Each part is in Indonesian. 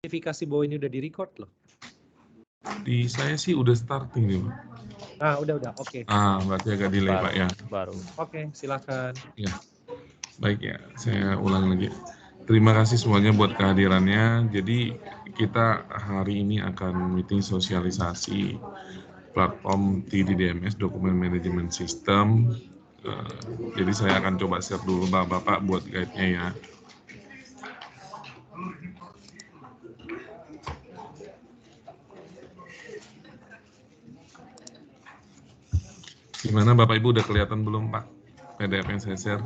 notifikasi bahwa ini udah di-record loh. Di saya sih udah starting nih, Pak. Ah, udah, oke. Berarti agak delay, Pak ya. Baru. Oke, silakan. Ya, baik ya. Saya ulang lagi. Terima kasih semuanya buat kehadirannya. Jadi kita hari ini akan meeting sosialisasi platform TDDMS Dokumen Management System. Jadi saya akan coba share dulu Bapak buat guide-nya ya. Gimana Bapak Ibu, udah kelihatan belum Pak PDF yang saya share?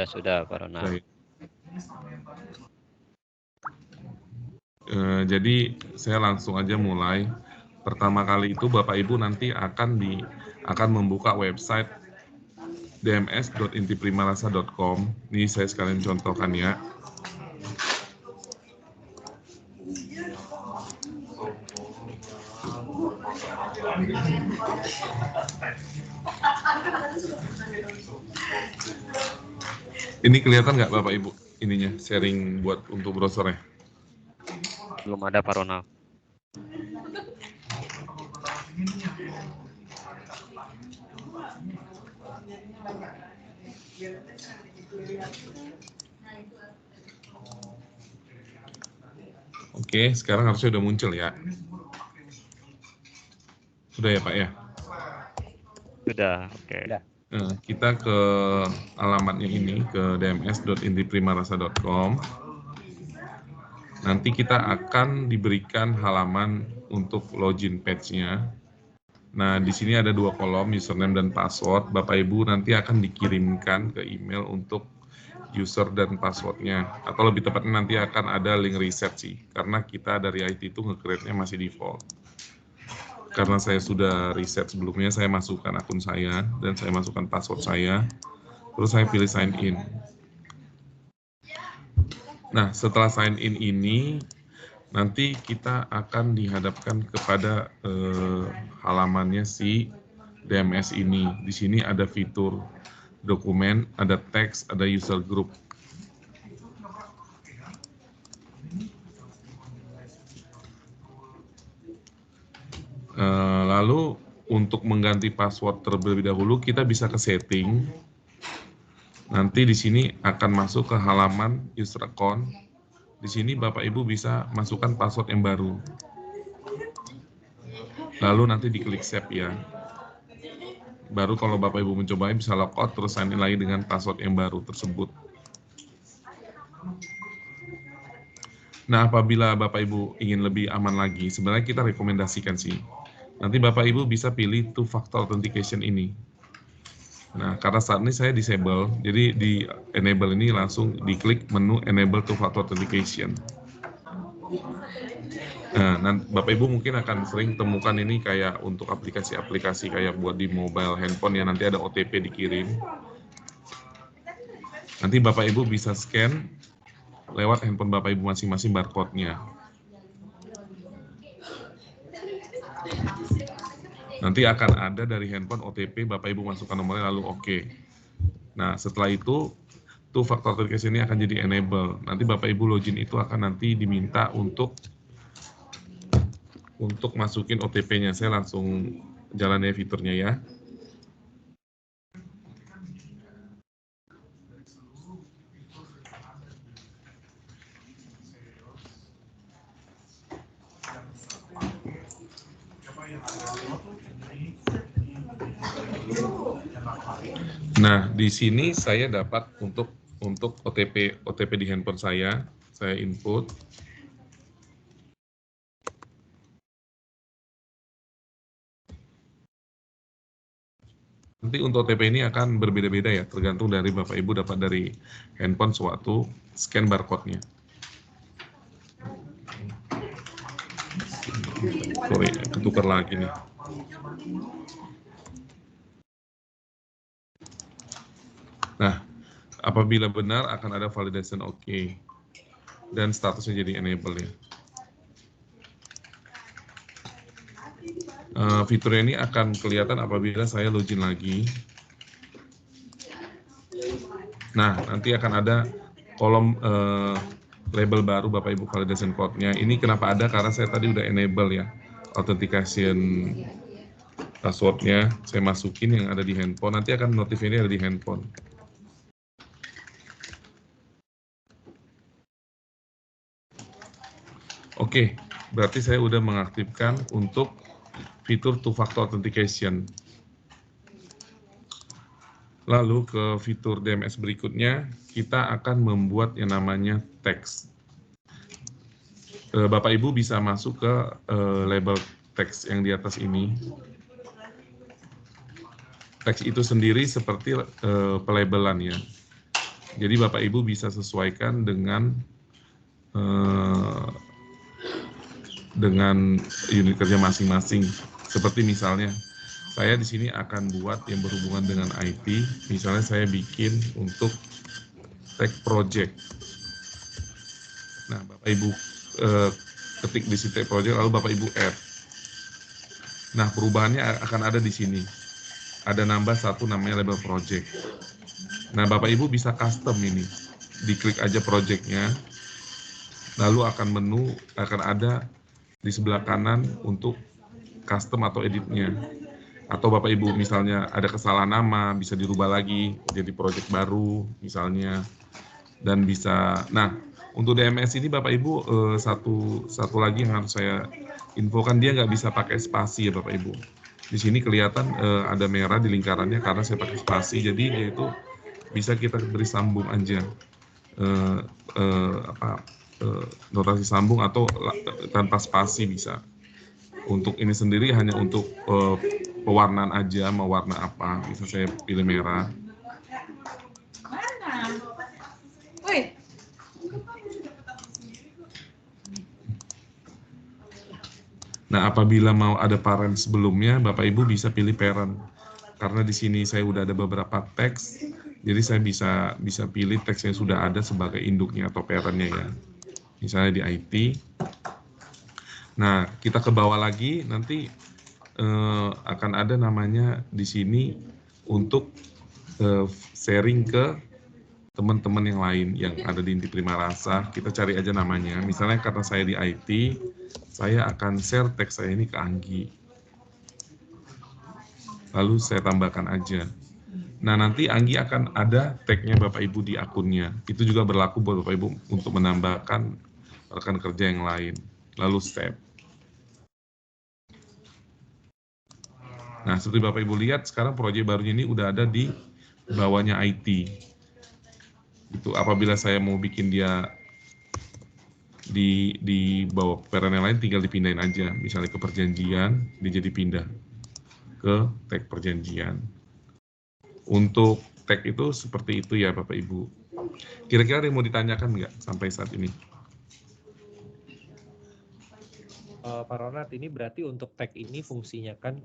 Sudah Pak Ronald. Baik. Jadi saya langsung aja mulai. Pertama kali itu Bapak Ibu nanti akan membuka website dms.intiprimarasa.com. Ini saya sekalian contohkan ya. Ini kelihatan nggak Bapak Ibu ininya sharing buat untuk browsernya? Belum ada Pak Ronald. Oke, sekarang harusnya udah muncul ya. Sudah ya Pak ya? Sudah, oke. Kita ke alamatnya ini, ke dms.intiprimarasa.com. Nanti kita akan diberikan halaman untuk login page-nya. Nah, di sini ada 2 kolom, username dan password. Bapak Ibu nanti akan dikirimkan ke email untuk user dan passwordnya. Atau lebih tepatnya nanti akan ada link reset sih. Karena kita dari IT itu nge-create-nya masih default. Karena saya sudah reset sebelumnya, saya masukkan akun saya dan saya masukkan password saya. Terus saya pilih sign in. Nah, setelah sign in ini, nanti kita akan dihadapkan kepada halamannya si DMS ini. Di sini ada fitur dokumen, ada teks, ada user group. Lalu untuk mengganti password terlebih dahulu kita bisa ke setting. Nanti di sini akan masuk ke halaman user account. Di sini Bapak Ibu bisa masukkan password yang baru. Lalu nanti diklik save ya. Baru kalau Bapak Ibu mencobanya bisa logout terus sign in lagi dengan password yang baru tersebut. Nah, apabila Bapak Ibu ingin lebih aman lagi, sebenarnya kita rekomendasikan sih. Nanti Bapak Ibu bisa pilih two factor authentication ini. Nah, karena saat ini saya disable, jadi di enable ini langsung diklik menu enable two factor authentication. Nah, Bapak Ibu mungkin akan sering temukan ini kayak untuk aplikasi-aplikasi kayak buat di mobile handphone ya, nanti ada OTP dikirim. Nanti Bapak Ibu bisa scan lewat handphone Bapak Ibu masing-masing barcode-nya. Nanti akan ada dari handphone OTP, Bapak Ibu masukkan nomornya lalu oke. Nah, setelah itu two factor authentication ini akan jadi enable. Nanti Bapak Ibu login itu akan nanti diminta untuk masukin OTP-nya. Saya langsung jalannya fiturnya ya. Nah, di sini saya dapat untuk OTP di handphone saya input. Nanti untuk OTP ini akan berbeda-beda ya, tergantung dari Bapak Ibu dapat dari handphone sewaktu scan barcode-nya. Sorry, ketukar lagi nih. Nah, apabila benar akan ada validation OK dan statusnya jadi enable ya. Fitur ini akan kelihatan apabila saya login lagi. Nah, nanti akan ada kolom label baru Bapak Ibu validation code-nya. Ini kenapa ada? Karena saya tadi udah enable ya authentication password-nya. Saya masukin yang ada di handphone. Nanti akan notif ini ada di handphone. Oke, berarti saya udah mengaktifkan untuk fitur two-factor authentication. Lalu ke fitur DMS berikutnya, kita akan membuat yang namanya teks. Bapak Ibu bisa masuk ke label teks yang di atas ini. Teks itu sendiri seperti pelabelan ya. Jadi Bapak Ibu bisa sesuaikan dengan unit kerja masing-masing. Seperti misalnya, saya di sini akan buat yang berhubungan dengan IT. Misalnya saya bikin untuk tag project. Nah, Bapak Ibu ketik di sini tag project, lalu Bapak Ibu add. Nah, perubahannya akan ada di sini. Ada nambah satu namanya label project. Nah, Bapak Ibu bisa custom ini. Diklik aja projectnya, lalu akan ada di sebelah kanan untuk custom atau editnya. Atau Bapak Ibu misalnya ada kesalahan nama, bisa dirubah lagi jadi project baru misalnya. Dan bisa, nah untuk DMS ini Bapak Ibu satu lagi yang harus saya infokan, dia nggak bisa pakai spasi ya Bapak Ibu. Di sini kelihatan ada merah di lingkarannya karena saya pakai spasi, jadi dia itu bisa kita beri sambung aja, notasi sambung atau tanpa spasi bisa. Untuk ini sendiri hanya untuk pewarnaan aja, mau warna apa, bisa saya pilih merah. Nah, apabila mau ada parent sebelumnya, Bapak Ibu bisa pilih parent. Karena di sini saya udah ada beberapa teks, jadi saya bisa pilih teks yang sudah ada sebagai induknya atau parentnya ya. Misalnya di IT. Nah, kita ke bawah lagi, nanti akan ada namanya di sini untuk sharing ke teman-teman yang lain yang ada di Inti Prima Rasa. Kita cari aja namanya. Misalnya karena saya di IT, saya akan share teks saya ini ke Anggi. Lalu saya tambahkan aja. Nah, nanti Anggi akan ada tagnya Bapak Ibu di akunnya. Itu juga berlaku buat Bapak Ibu untuk menambahkan rekan kerja yang lain. Lalu save. Nah, seperti Bapak Ibu lihat, sekarang proyek barunya ini udah ada di bawahnya IT. Itu apabila saya mau bikin dia di bawah parent yang lain, tinggal dipindahin aja. Misalnya ke perjanjian, dia jadi pindah ke tag perjanjian. Untuk tag itu seperti itu ya Bapak Ibu. Kira-kira ada yang mau ditanyakan nggak sampai saat ini? Pak Ronald, ini berarti untuk tag ini fungsinya kan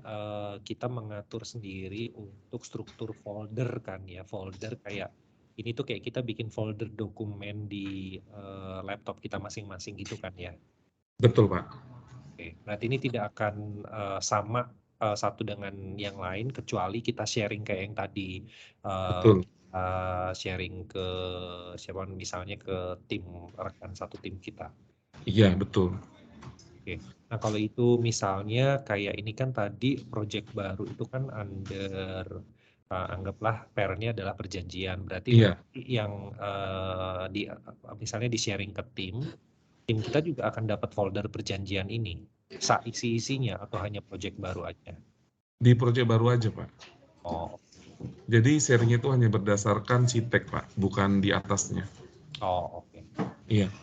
kita mengatur sendiri untuk struktur folder kan ya, folder kayak ini tuh kayak kita bikin folder dokumen di laptop kita masing-masing gitu kan ya. Betul Pak. Oke, berarti ini tidak akan sama satu dengan yang lain kecuali kita sharing kayak yang tadi Betul. sharing ke siapa misalnya ke tim rekan satu tim kita. Iya, betul. Oke. Nah, kalau itu misalnya kayak ini kan tadi project baru itu kan under anggaplah parent-nya adalah perjanjian. Berarti Iya. nanti yang misalnya di sharing ke tim kita juga akan dapat folder perjanjian ini. Isi-isinya atau hanya project baru aja? Di project baru aja Pak. Oh. Jadi sharingnya itu hanya berdasarkan si tag Pak, bukan di atasnya. Oh, oke. Iya.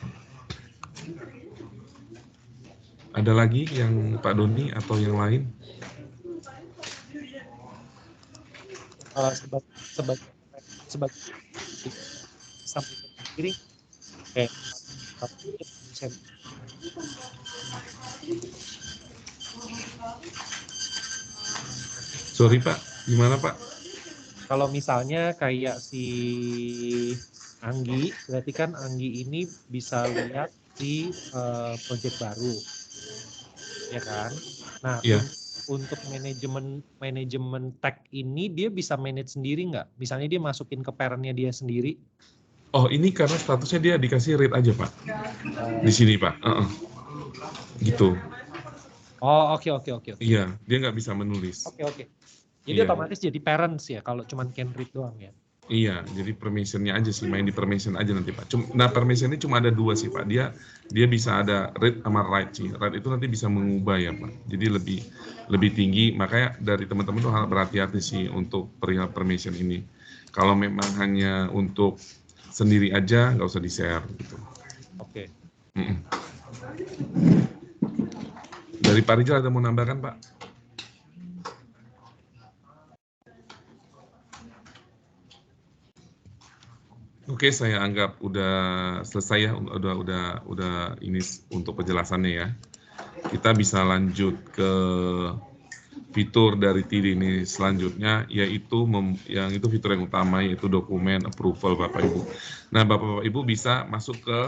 Ada lagi yang Pak Doni atau yang lain? Sebagai sampai kiri Sorry Pak, gimana Pak? kalau misalnya kayak si Anggi, berarti kan Anggi ini bisa lihat di project baru, ya kan? Nah, Iya. untuk manajemen tag ini dia bisa manage sendiri nggak? Misalnya dia masukin ke parent-nya dia sendiri? Oh, ini karena statusnya dia dikasih read aja, Pak. Di sini, Pak. Gitu. Oh, oke. Iya, dia nggak bisa menulis. Oke. Jadi Iya. otomatis jadi parents ya kalau cuman can read doang ya. Iya, jadi permissionnya aja sih, main di permission aja nanti, Pak. Nah, permission ini cuma ada 2 sih, Pak. Dia bisa ada read sama write sih. Write itu nanti bisa mengubah ya, Pak. Jadi lebih tinggi, makanya dari teman-teman tuh harus berhati-hati sih untuk perihal permission ini. Kalau memang hanya untuk sendiri aja, nggak usah di-share gitu. Oke. Dari Pak Rizal ada mau nambahkan, Pak? Oke, saya anggap udah selesai ya, udah ini untuk penjelasannya ya. Kita bisa lanjut ke fitur dari TID ini selanjutnya, yaitu yang itu fitur yang utama, yaitu dokumen approval Bapak Ibu. Nah, Bapak Ibu bisa masuk ke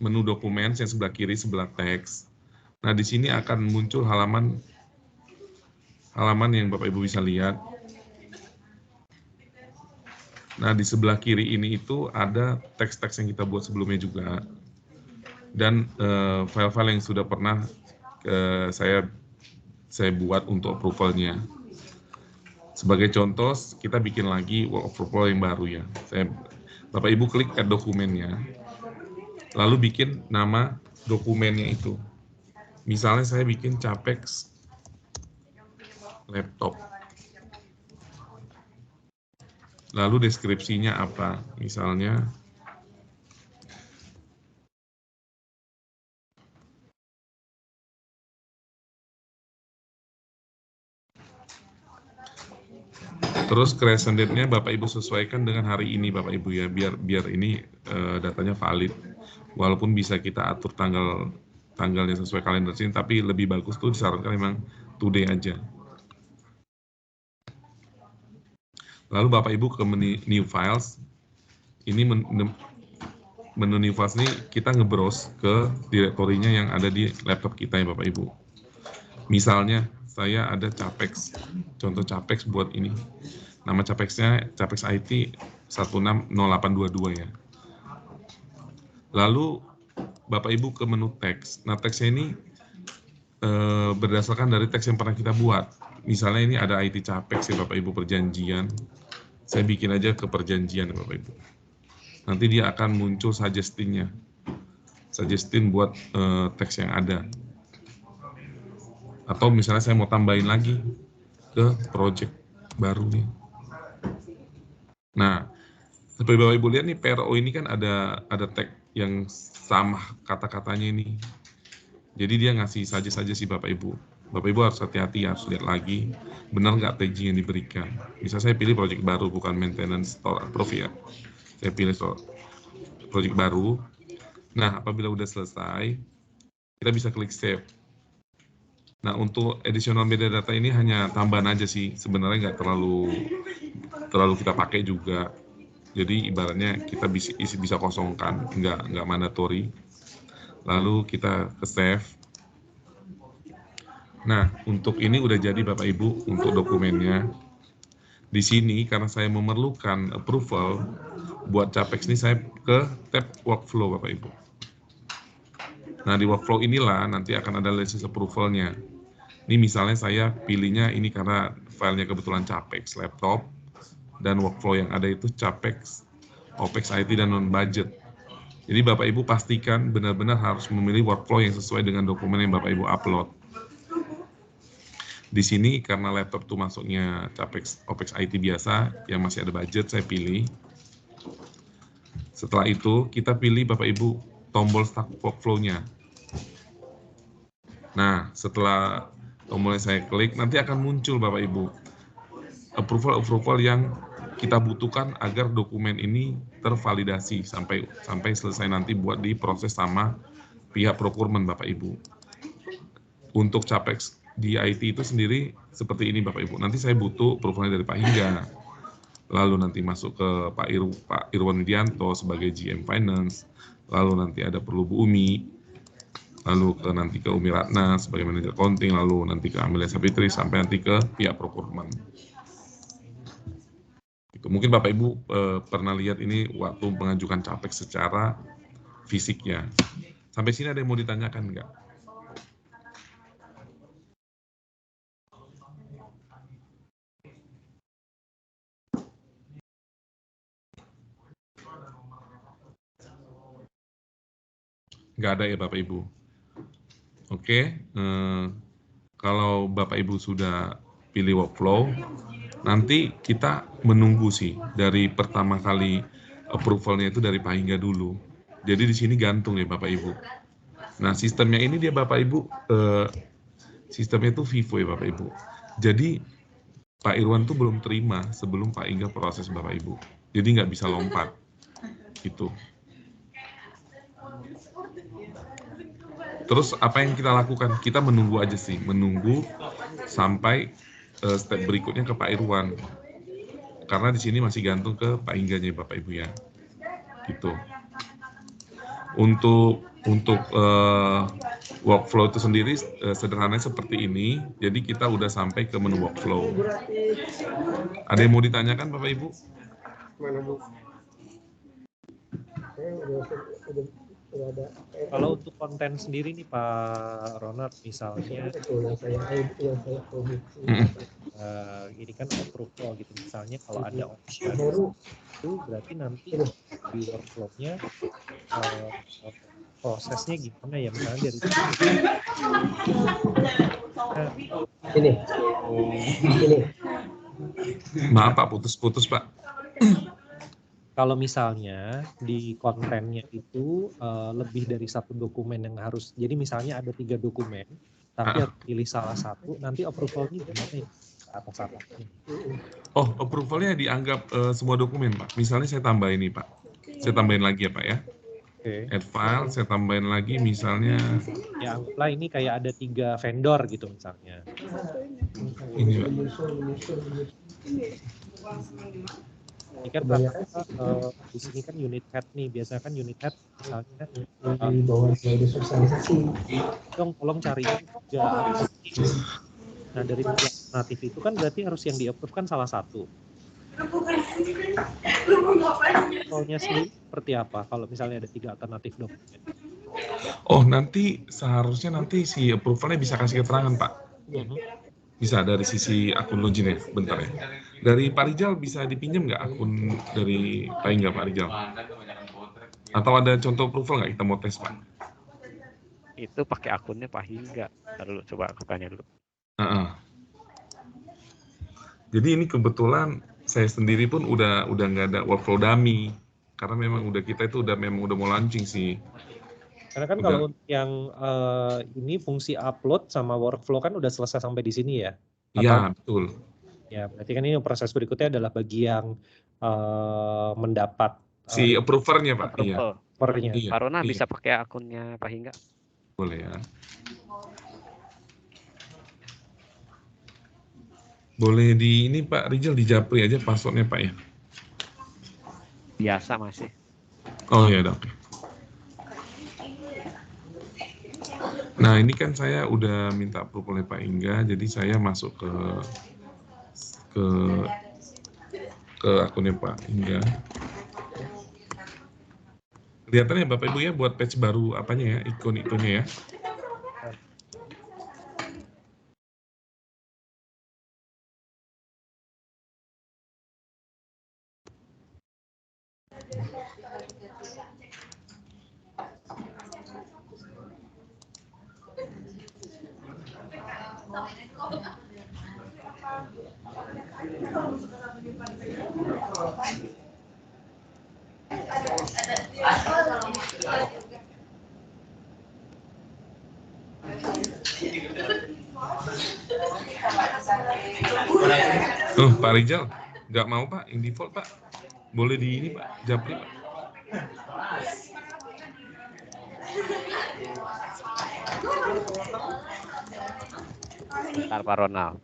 menu dokumen yang sebelah kiri, sebelah teks. Nah, di sini akan muncul halaman yang Bapak Ibu bisa lihat. Nah, di sebelah kiri ini itu ada teks-teks yang kita buat sebelumnya juga. Dan file-file yang sudah pernah saya buat untuk approval-nya. Sebagai contoh, kita bikin lagi work approval yang baru ya. Bapak Ibu klik add dokumennya, lalu bikin nama dokumennya itu. Misalnya saya bikin Capex laptop. Lalu deskripsinya apa? Misalnya terus creation date-nya Bapak Ibu sesuaikan dengan hari ini Bapak Ibu ya, biar ini datanya valid. Walaupun bisa kita atur tanggalnya sesuai kalender sini, tapi lebih bagus tuh disarankan memang today aja. Lalu Bapak Ibu ke menu new files. Ini menu new files ini kita ngebrowse ke direktorinya yang ada di laptop kita ya Bapak Ibu. Misalnya saya ada Capex, contoh Capex buat ini. Nama Capexnya Capex IT 160822 ya. Lalu Bapak Ibu ke menu teks. Nah, teksnya ini berdasarkan dari teks yang pernah kita buat. Misalnya ini ada IT Capex ya Bapak Ibu, perjanjian. Saya bikin aja ke perjanjian ya Bapak Ibu. Nanti dia akan muncul suggesting-nya. Suggesting buat teks yang ada. Atau misalnya saya mau tambahin lagi ke project baru nih. Nah, seperti Bapak Ibu lihat nih, PRO ini kan ada tag yang sama kata-katanya ini. Jadi dia ngasih saja sih Bapak Ibu. Bapak Ibu harus hati-hati, harus lihat lagi benar nggak tagging yang diberikan. Bisa saya pilih project baru, bukan maintenance store approve ya. Saya pilih project baru. Nah, apabila udah selesai, kita bisa klik save. Nah, untuk additional metadata ini hanya tambahan aja sih, sebenarnya nggak terlalu kita pakai juga. Jadi ibaratnya kita bisa kosongkan, nggak mandatory. Lalu kita ke save. Nah, untuk ini udah jadi Bapak Ibu untuk dokumennya. Di sini karena saya memerlukan approval buat Capex ini, saya ke tab workflow Bapak Ibu. Nah, di workflow inilah nanti akan ada license approval-nya. Ini misalnya saya pilihnya ini karena filenya kebetulan Capex laptop, dan workflow yang ada itu Capex, OPEX IT, dan non-budget. Jadi Bapak Ibu pastikan benar-benar harus memilih workflow yang sesuai dengan dokumen yang Bapak Ibu upload. Di sini karena laptop itu masuknya Capex OPEX IT biasa yang masih ada budget, saya pilih. Setelah itu kita pilih Bapak Ibu tombol start workflow-nya. Nah, setelah tombolnya saya klik, nanti akan muncul Bapak Ibu approval yang kita butuhkan agar dokumen ini tervalidasi sampai selesai nanti buat diproses sama pihak procurement Bapak Ibu. Untuk Capex di IT itu sendiri seperti ini Bapak Ibu. Nanti saya butuh approval-nya dari Pak Hingga. Lalu nanti masuk ke Pak Irwan Widianto sebagai GM Finance. Lalu nanti ada perlu Bu Umi. Lalu nanti ke Umi Ratna sebagai manajer accounting. Lalu nanti ke Amelia Sapitri sampai nanti ke pihak procurement. Itu mungkin Bapak Ibu pernah lihat ini waktu mengajukan capex secara fisiknya. Sampai sini ada yang mau ditanyakan nggak? Nggak ada ya Bapak Ibu. Oke, kalau Bapak Ibu sudah pilih workflow, nanti kita menunggu sih dari pertama kali approval-nya itu dari Pak Hingga dulu. Jadi di sini gantung ya Bapak Ibu. Nah sistemnya ini dia Bapak Ibu, sistemnya itu Vivo ya Bapak Ibu. Jadi Pak Irwan tuh belum terima sebelum Pak Hingga proses Bapak Ibu. Jadi nggak bisa lompat gitu. Terus apa yang kita lakukan? Kita menunggu aja sih, menunggu sampai step berikutnya ke Pak Irwan. Karena di sini masih gantung ke Pak Hingganya Bapak Ibu ya. Gitu. Untuk workflow itu sendiri sederhananya seperti ini. Jadi kita udah sampai ke menu workflow. Ada yang mau ditanyakan Bapak Ibu? Kalau untuk konten sendiri nih Pak Ronald, misalnya ini kan approval gitu, misalnya kalau ada option itu berarti nanti di workflow-nya prosesnya gimana ya, misalnya dari ini. Maaf Pak, putus-putus Pak. Kalau misalnya di kontennya itu lebih dari satu dokumen yang harus, jadi misalnya ada 3 dokumen, tapi harus pilih salah satu, nanti approval-nya gimana ya atas-atasnya? Oh, approval-nya dianggap semua dokumen Pak. Misalnya saya tambahin ini Pak. Saya tambahin lagi ya Pak ya. Oke. Add file, saya tambahin lagi misalnya. Ya anggaplah ini kayak ada 3 vendor gitu misalnya. Ini Pak. Ini kan di sini kan unit head nih, biasanya kan unit head misalnya di bawah sosialisasi. Tolong cariin 3 alternatif. Nah dari 3 alternatif itu kan berarti harus yang di-approve kan salah satu. Soalnya sendiri seperti apa kalau misalnya ada 3 alternatif dokumen? Oh nanti seharusnya nanti si approval-nya bisa kasih keterangan Pak. Bisa dari sisi akun login ya, bentar ya. Dari Pak Rijal bisa dipinjam nggak akun dari Pak Hingga Pak Rijal? Atau ada contoh approval nggak kita mau tes Pak? Itu pakai akunnya Pak Hingga. Lalu coba aku tanya dulu. Jadi ini kebetulan saya sendiri pun udah nggak ada workflow dummy karena memang udah kita itu memang udah mau launching sih. Karena kan kalau yang ini fungsi upload sama workflow kan udah selesai sampai di sini ya? Iya betul. Ya berarti kan ini proses berikutnya adalah bagi yang mendapat si approver-nya Pak. Approver-nya. Iya. Pak Rona bisa pakai akunnya Pak Hingga? Boleh ya. Boleh di ini Pak Rijal di Japri aja passwordnya Pak ya. Biasa masih. Oh ya udah oke. Nah ini kan saya udah minta approval oleh Pak Hingga, jadi saya masuk ke akunnya Pak Hingga. Kelihatan ya Bapak Ibu ya buat patch baru apanya ya, ikon-ikonnya ya. Oh, Pak Rijal, nggak mau Pak, yang default Pak. Boleh di ini Pak, Japri Pak. Bentar Pak Ronald.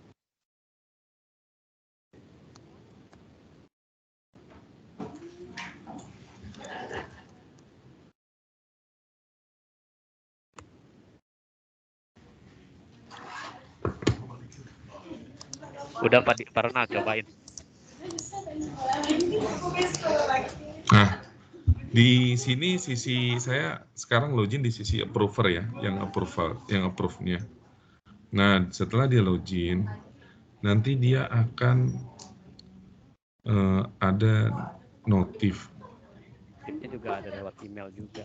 Udah Pak Ronald cobain. Nah, di sini sisi saya sekarang login di sisi approver ya, yang approve-nya. Nah, setelah dia login, nanti dia akan ada notif. Tipnya juga ada lewat email juga.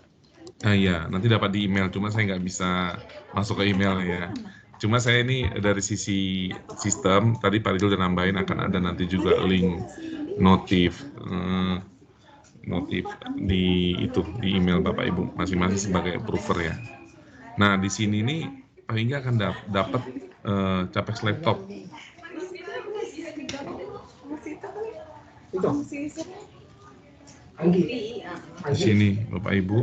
Nah ya, nanti dapat di email, cuma saya nggak bisa masuk ke email ya. Cuma saya ini dari sisi sistem, tadi Pak Ridho udah nambahin akan ada nanti juga link notif di di email Bapak Ibu masing-masing sebagai approver ya. Nah di sini nih Pak Hingga akan dapat Capex laptop. Di sini Bapak Ibu.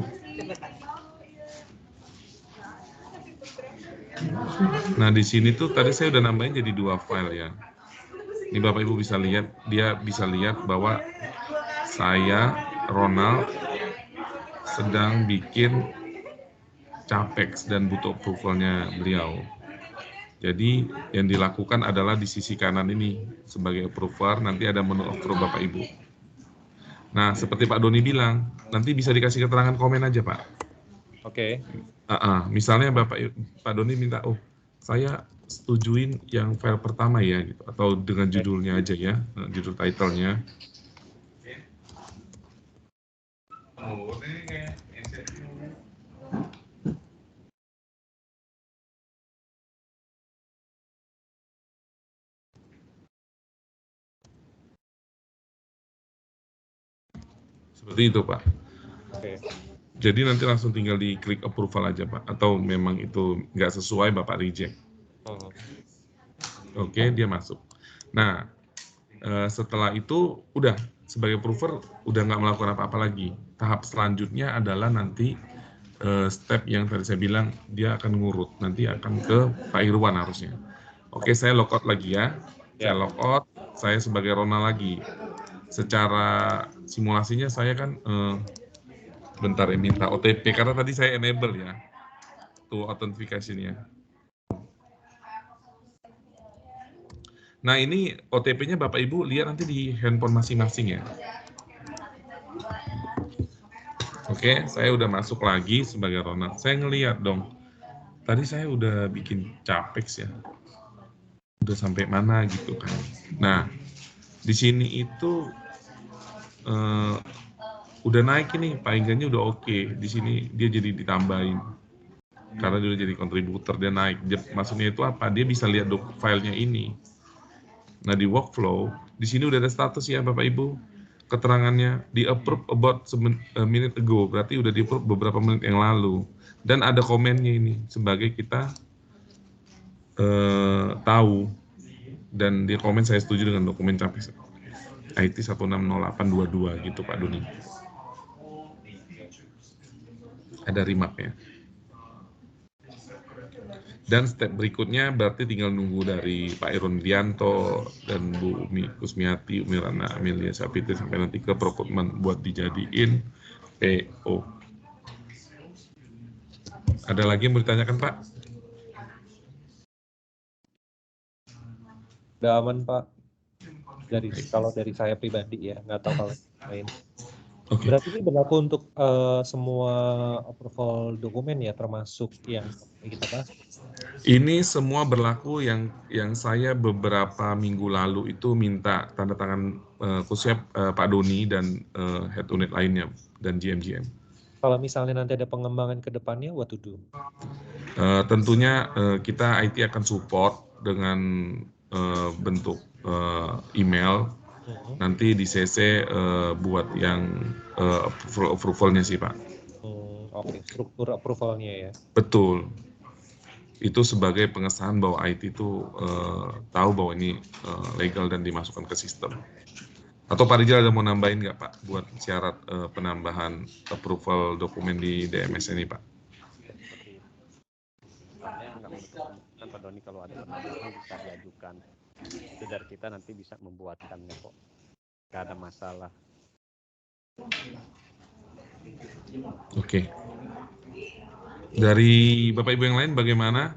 Nah di sini tuh tadi saya udah nambahin jadi 2 file ya. Ini Bapak Ibu bisa lihat, dia bisa lihat bahwa saya Ronald sedang bikin Capex dan butuh approvalnya beliau. Jadi yang dilakukan adalah di sisi kanan ini sebagai approver, nanti ada menu approve Bapak Ibu. Nah seperti Pak Doni bilang, nanti bisa dikasih keterangan komen aja Pak. Oke. Misalnya Pak Doni minta, oh saya setujuin yang file pertama ya, gitu, atau dengan judulnya aja ya, judul title-nya. Seperti itu Pak. Oke. Jadi nanti langsung tinggal diklik approval aja Pak, atau memang itu nggak sesuai Bapak reject. Oke, dia masuk. Nah, setelah itu udah sebagai approver udah nggak melakukan apa-apa lagi. Tahap selanjutnya adalah nanti step yang tadi saya bilang dia akan ngurut, nanti akan ke Pak Irwan harusnya. Oke, saya logout lagi ya. Saya logout, saya sebagai Ronald lagi. Secara simulasinya saya kan bentar ya, minta OTP karena tadi saya enable ya tuh authentication-nya. Nah ini OTP-nya Bapak Ibu lihat nanti di handphone masing-masing ya. Oke, saya udah masuk lagi sebagai Ronald. Saya ngeliat dong, tadi saya udah bikin Capex ya, udah sampai mana gitu kan. Nah di sini itu udah naik ini, palingannya udah oke. Di sini dia jadi ditambahin karena dia udah jadi kontributor, dia naik. Maksudnya itu apa? Dia bisa lihat filenya ini. Nah di workflow, di sini udah ada status ya Bapak Ibu, keterangannya di approve about a minute ago, berarti udah di approve beberapa menit yang lalu. Dan ada komennya ini sebagai kita tahu, dan dia komen saya setuju dengan dokumen Capex IT 160822 gitu Pak Doni. Ada remap-nya. Dan step berikutnya berarti tinggal nunggu dari Pak Irwan Widianto dan Bu Umi Kusmiati, Umi Rana Amelia Sapitri sampai nanti ke procurement buat dijadiin PO. Ada lagi yang mau ditanyakan Pak? Udah aman Pak. Kalau dari saya pribadi ya, nggak tahu kalau lain. Oke. Berarti ini berlaku untuk semua approval dokumen ya, termasuk yang kita bahas. Ini semua berlaku yang saya beberapa minggu lalu itu minta tanda tangan khususnya Pak Doni dan head unit lainnya dan GM. Kalau misalnya nanti ada pengembangan ke depannya, what to do? Tentunya kita IT akan support dengan bentuk email. Nanti di CC buat yang approval-nya sih Pak. Oke, struktur approval-nya ya. Betul. Itu sebagai pengesahan bahwa IT itu tahu bahwa ini legal dan dimasukkan ke sistem. Atau Pak Rijal ada mau nambahin nggak Pak buat syarat penambahan approval dokumen di DMS ini Pak? Saya nggak menutup kemungkinan Pak Doni kalau ada penambahan bisa diajukan. Itu dari kita nanti bisa membuatkannya kok. Nggak ada masalah. Oke. Dari Bapak Ibu yang lain bagaimana?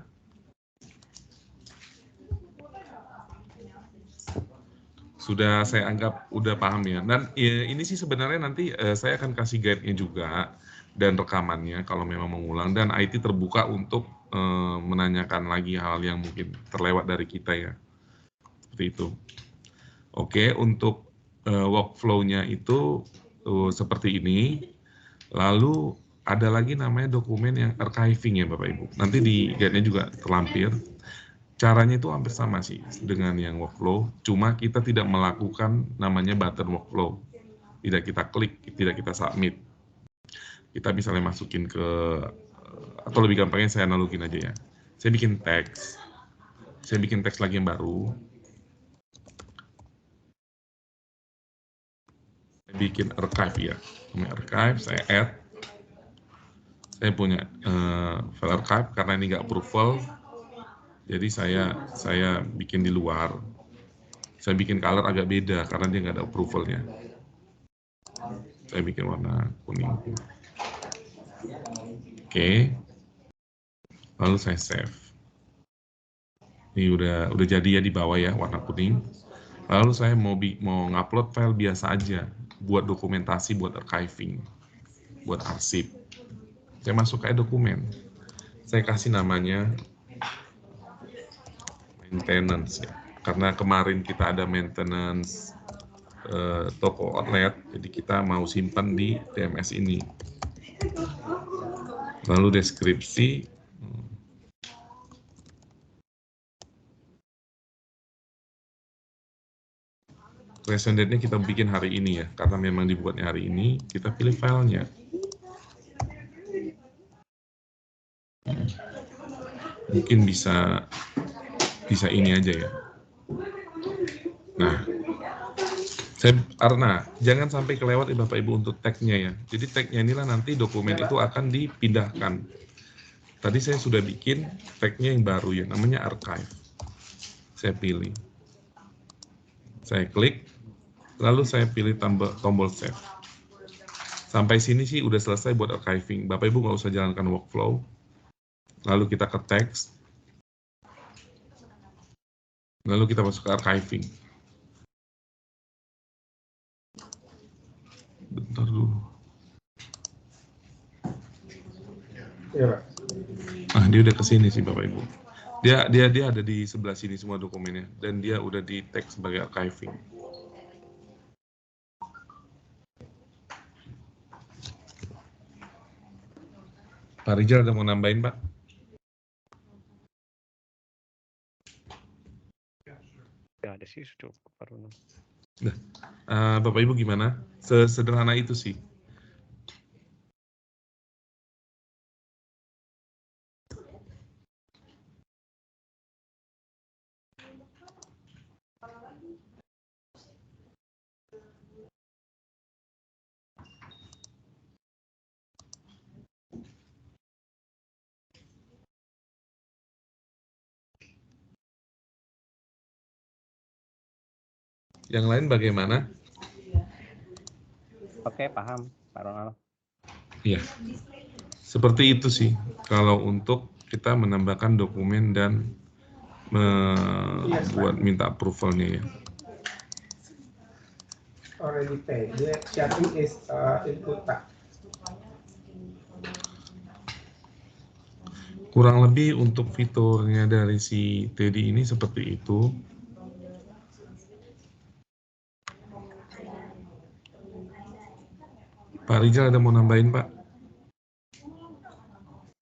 sudah saya anggap udah paham ya. Dan ini sih sebenarnya nanti saya akan kasih guide-nya juga dan rekamannya kalau memang mengulang, dan IT terbuka untuk menanyakan lagi hal yang mungkin terlewat dari kita ya. Seperti itu. Oke, untuk workflow-nya itu seperti ini. Lalu ada lagi namanya dokumen yang archiving ya Bapak Ibu. Nanti di guide-nya juga terlampir. Caranya itu hampir sama sih dengan yang workflow, cuma kita tidak melakukan namanya button workflow. Tidak kita klik, tidak kita submit. Kita misalnya masukin ke, atau lebih gampangnya saya analogin aja ya. Saya bikin teks. Saya bikin teks lagi yang baru. Saya bikin archive ya. Archive, saya add. Saya punya file archive karena ini nggak approval. Jadi saya bikin di luar. Saya bikin color agak beda karena dia nggak ada approvalnya. Saya bikin warna kuning. Oke. Lalu saya save. Ini udah jadi ya di bawah ya warna kuning. Lalu saya mau ngupload file biasa aja buat dokumentasi, buat archiving, buat arsip. Saya masuk ke dokumen. Saya kasih namanya maintenance ya. Karena kemarin kita ada maintenance toko outlet, jadi kita mau simpan di TMS ini. Lalu deskripsi, creation date-nya kita bikin hari ini ya, karena memang dibuatnya hari ini, kita pilih filenya. Mungkin bisa ini aja ya. Nah, karena jangan sampai kelewat Bapak Ibu untuk tag-nya ya. Jadi tag-nya inilah nanti dokumen itu akan dipindahkan. Tadi saya sudah bikin tag-nya yang baru ya, namanya archive. Saya pilih. Saya klik, lalu saya pilih tombol save. Sampai sini sih udah selesai buat archiving. Bapak Ibu nggak usah jalankan workflow. Lalu kita ke teks. Lalu kita masuk ke archiving. Bentar dulu. Ya, Pak. Ah, dia udah kesini sih Bapak Ibu. Dia ada di sebelah sini semua dokumennya, dan dia udah di tag sebagai archiving. Pak Rijal ada mau nambahin Pak? Ya ada sih cukup Pak Rono. Nah, Bapak Ibu gimana? Sesederhana itu sih. Yang lain bagaimana? Oke, paham Pak Ronald. Iya, seperti itu sih. Kalau untuk kita menambahkan dokumen dan membuat minta approval-nya ya. Already paid. The chatting is input Pak. Kurang lebih untuk fiturnya dari si Teddy ini seperti itu. Pak Rijal ada mau nambahin Pak?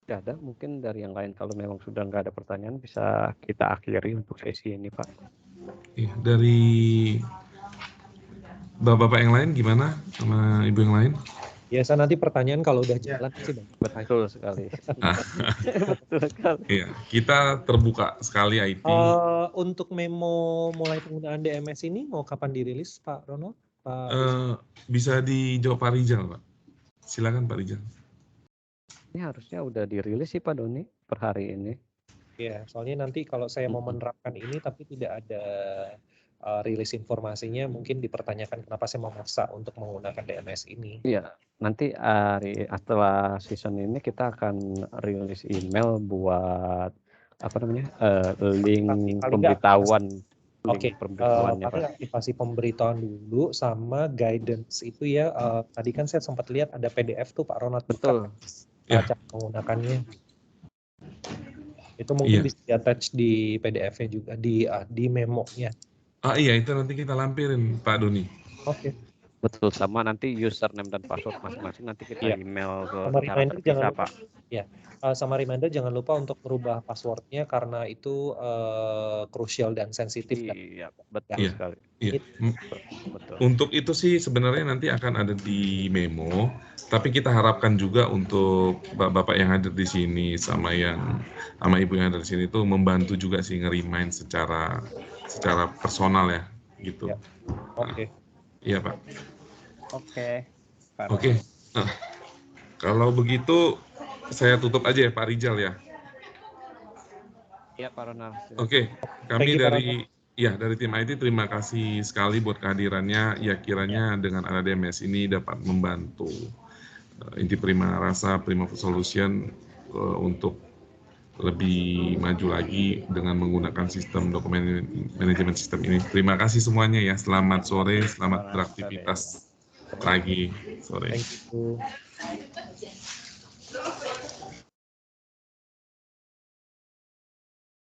Ya ada, mungkin dari yang lain kalau memang sudah nggak ada pertanyaan bisa kita akhiri untuk sesi ini Pak. Iya, dari bapak-bapak yang lain gimana sama ibu yang lain? Biasa nanti pertanyaan kalau udah jalan sih Bang. Betul sekali. Betul sekali. Iya, kita terbuka sekali IT. Untuk memo mulai penggunaan DMS ini mau kapan dirilis Pak Rono? Bisa dijawab Pak Rijal Pak. Silakan Pak Rijal. Ini harusnya udah dirilis sih Pak Doni per hari ini. Ya, soalnya nanti kalau saya mau menerapkan ini tapi tidak ada rilis informasinya, mungkin dipertanyakan kenapa saya mau memaksa untuk menggunakan DMS ini. Iya, nanti setelah season ini kita akan rilis email buat apa namanya link pemberitahuan Oke, link pemberitahuannya mari Pak. aktivasi pemberitahuan dulu sama guidance itu ya. Tadi kan saya sempat lihat ada PDF tuh Pak Ronald buka Betul. Ya. cara menggunakannya. Itu mungkin Iya. bisa di-attach di PDF-nya juga di memo-nya. Iya, itu nanti kita lampirin Pak Doni. Oke. Betul, sama nanti username dan password masing-masing nanti kita Iya. email ke Sama secara reminder jangan terpisah lupa. Pak. Ya, sama reminder jangan lupa untuk merubah passwordnya karena itu krusial dan sensitif. Iya, betul Iya. sekali. Iya. Betul. Untuk itu sih sebenarnya nanti akan ada di memo, tapi kita harapkan juga untuk bapak-bapak yang hadir di sini sama ibu yang hadir di sini itu membantu juga sih nge-remind secara personal ya, gitu. Ya. Oke. Iya Pak. Oke. Pak Oke. Nah, kalau begitu saya tutup aja ya Pak Rijal ya. Iya Pak Ronald. Oke. Kami dari tim IT terima kasih sekali buat kehadirannya. Ya kiranya dengan ada DMS ini dapat membantu Inti Prima Rasa Prima Solution untuk lebih maju lagi dengan menggunakan sistem dokumen manajemen sistem ini. Terima kasih semuanya ya. Selamat sore, selamat beraktivitas pagi, sore. Thank you.